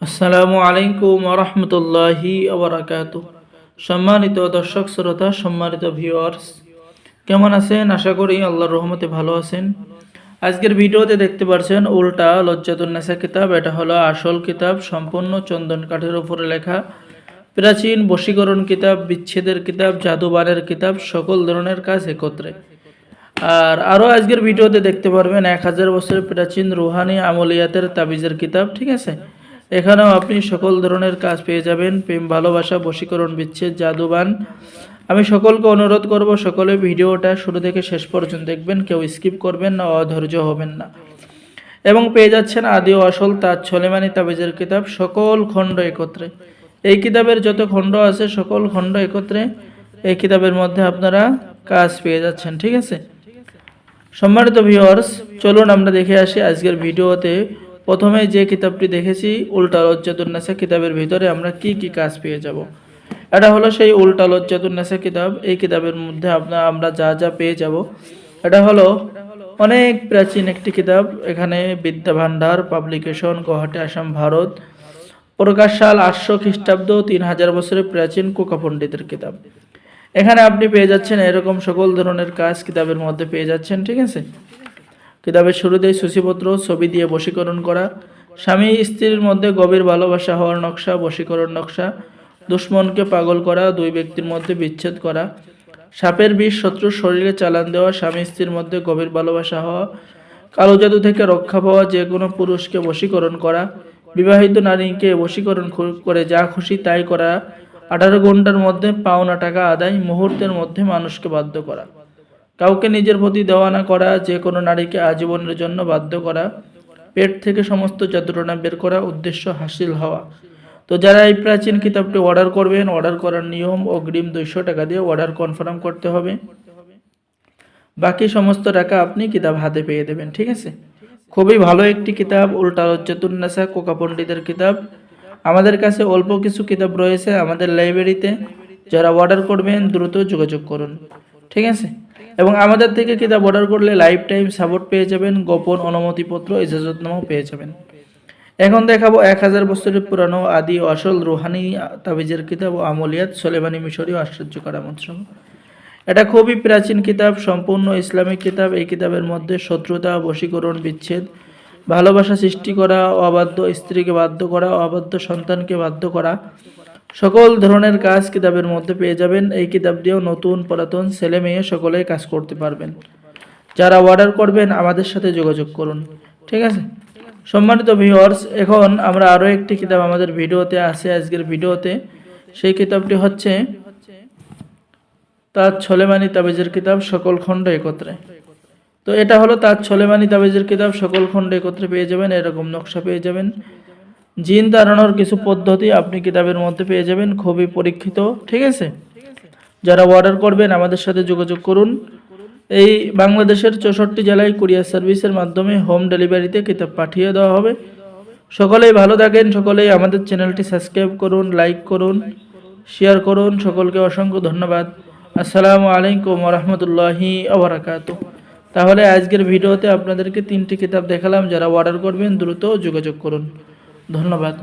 আসসালামু আলাইকুম ওয়া রাহমাতুল্লাহি ওয়া বারাকাতুহু। সম্মানিত দর্শক শ্রোতা, সম্মানিত ভিউয়ার্স, কেমন আছেন? আশা করি আল্লাহর রহমতে ভালো আছেন। আজকের ভিডিওতে দেখতে পাচ্ছেন উল্টা লজ্জাতুন্নেসা কিতাব। এটা হলো আসল কিতাব, সম্পূর্ণ চন্দন কাঠের উপরে লেখা। প্রাচীন বশীকরণ কিতাব, বিচ্ছেদের কিতাব, জাদুবানের কিতাব, সকল ধরনের কাজ একত্রে। আরও আজকের ভিডিওতে দেখতে পারবেন 1000 বছরের প্রাচীন রুহানি আমলিয়াতের তাবিজের কিতাব। ঠিক আছে, এখানেও আপনি সকল ধরনের কাজ পেয়ে যাবেন। প্রেম, ভালোবাসা, বশীকরণ, বিচ্ছেদ, জাদুবান। আমি সকলকে অনুরোধ করব, সকলে ভিডিওটা শুরু থেকে শেষ পর্যন্ত দেখবেন, কেউ স্কিপ করবেন না, অধৈর্য হবেন না। এবং পেয়ে যাচ্ছেন আদি ও আসল তাজ সোলেমানি তাবিজের কিতাব, সকল খণ্ড একত্রে। এই কিতাবের যত খণ্ড আছে সকল খণ্ড একত্রে এই কিতাবের মধ্যে আপনারা কাজ পেয়ে যাচ্ছেন। ঠিক আছে, সম্মানিত ভিউয়ার্স, চলুন আমরা দেখে আসি আজকের ভিডিওতে। প্রথমে যে কিতাবটি দেখেছি উল্টা লজ্জাতুন্নেসা কিতাবের ভিতরে আমরা কি কি কাজ পেয়ে যাব। এটা হলো সেই উল্টা লজ্জাতুন্নেসা কিতাব। এই কিতাবের মধ্যে আমরা যা যা পেয়ে যাব, এটা হলো অনেক প্রাচীন একটি কিতাব। এখানে বিদ্যা ভান্ডার পাবলিকেশন, গুয়াহাটি, আসাম, ভারত। প্রকাশ সাল 800 খ্রিস্টাব্দ, 3000 বছরের প্রাচীন কোকা পণ্ডিতের কিতাব। এখানে আপনি পেয়ে যাচ্ছেন এরকম সকল ধরনের কাজ কিতাবের মধ্যে পেয়ে যাচ্ছেন। ঠিক আছে, কিতাবের শুরুতেই সূচিপত্র, ছবি দিয়ে বশীকরণ করা, স্বামী স্ত্রীর মধ্যে গভীর ভালোবাসা হওয়ার নকশা, বশীকরণ নকশা, দুশ্মনকে পাগল করা, দুই ব্যক্তির মধ্যে বিচ্ছেদ করা, সাপের বিষ শত্রুর শরীরে চালান দেওয়া, স্বামী স্ত্রীর মধ্যে গভীর ভালোবাসা হওয়া, কালো জাদু থেকে রক্ষা পাওয়া, যে কোনো পুরুষকে বশীকরণ করা, বিবাহিত নারীকে বশীকরণ করে যা খুশি তাই করা, 18 ঘন্টার মধ্যে পাওনা টাকা আদায়, মুহূর্তের মধ্যে মানুষকে বাধ্য করা, কাউকে নিজের প্রতি দেওয়ানা করা, যে কোনো নারীকে আজীবনের জন্য বাধ্য করা, পেট থেকে সমস্ত যন্ত্রণা বের করা, উদ্দেশ্য হাসিল হওয়া। তো যারা এই প্রাচীন কিতাবটি অর্ডার করবেন, অর্ডার করার নিয়ম অগ্রিম 200 টাকা দিয়ে অর্ডার কনফার্ম করতে হবে। বাকি সমস্ত টাকা আপনি কিতাব হাতে পেয়ে দেবেন। ঠিক আছে, খুবই ভালো একটি কিতাব, উল্টা লজ্জাতুন্নেসা কোকা পণ্ডিতের কিতাব। আমাদের কাছে অল্প কিছু কিতাব রয়েছে আমাদের লাইব্রেরিতে। যারা অর্ডার করবেন দ্রুত যোগাযোগ করুন। ঠিক আছে, এবং আমাদের থেকে কিতাব অর্ডার করলে লাইফ টাইম সাপোর্ট পেয়ে যাবেন, গোপন অনুমতিপত্র, ইজাজতনামাও পেয়ে যাবেন। এখন দেখাবো 1000 বছরের পুরানো আদি আসল রুহানি তাবিজের কিতাব ও আমলিয়াত সোলেমানি মিশরীয় আশ্চর্য কারামত। এটা খুবই প্রাচীন কিতাব, সম্পূর্ণ ইসলামিক কিতাব। এই কিতাবের মধ্যে শত্রুতা, বশীকরণ, বিচ্ছেদ, ভালোবাসা সৃষ্টি করা, অবাধ্য স্ত্রীকে বাধ্য করা, অবাধ্য সন্তানকে বাধ্য করা, সকল ধরনের কাজ কিতাবের মধ্যে পেয়ে যাবেন। এই কিতাব দিয়েও নতুন পুরাতন ছেলে মেয়ে সকলেই কাজ করতে পারবেন। যারা অর্ডার করবেন আমাদের সাথে যোগাযোগ করুন। ঠিক আছে, সম্মানিত ভিউয়ার্স, এখন আমরা আরও একটি কিতাব আমাদের ভিডিওতে আছে আজকের ভিডিওতে। সেই কিতাবটি হচ্ছে তাজ সোলেমানি তাবিজের কিতাব, সকল খণ্ড একত্রে। তো এটা হলো তাজ সোলেমানি তাবিজের কিতাব, সকল খণ্ড একত্রে পেয়ে যাবেন। এরকম নকশা পেয়ে যাবেন, জিন তাড়ানোর কিছু পদ্ধতি আপনি কিতাবের মধ্যে পেয়ে যাবেন, খুবই পরীক্ষিত। ঠিক আছে, যারা অর্ডার করবেন আমাদের সাথে যোগাযোগ করুন। এই বাংলাদেশের 64 জেলায় কুরিয়ার সার্ভিসের মাধ্যমে হোম ডেলিভারিতে কিতাব পাঠিয়ে দেওয়া হবে। সকলেই ভালো থাকেন, সকলেই আমাদের চ্যানেলটি সাবস্ক্রাইব করুন, লাইক করুন, শেয়ার করুন। সকলকে অসংখ্য ধন্যবাদ। আসসালামু আলাইকুম ওয়া রাহমাতুল্লাহি ওয়া বারাকাতুহু। তাহলে আজকের ভিডিওতে আপনাদেরকে 3টি কিতাব দেখালাম। যারা অর্ডার করবেন দ্রুত যোগাযোগ করুন। ধন্যবাদ।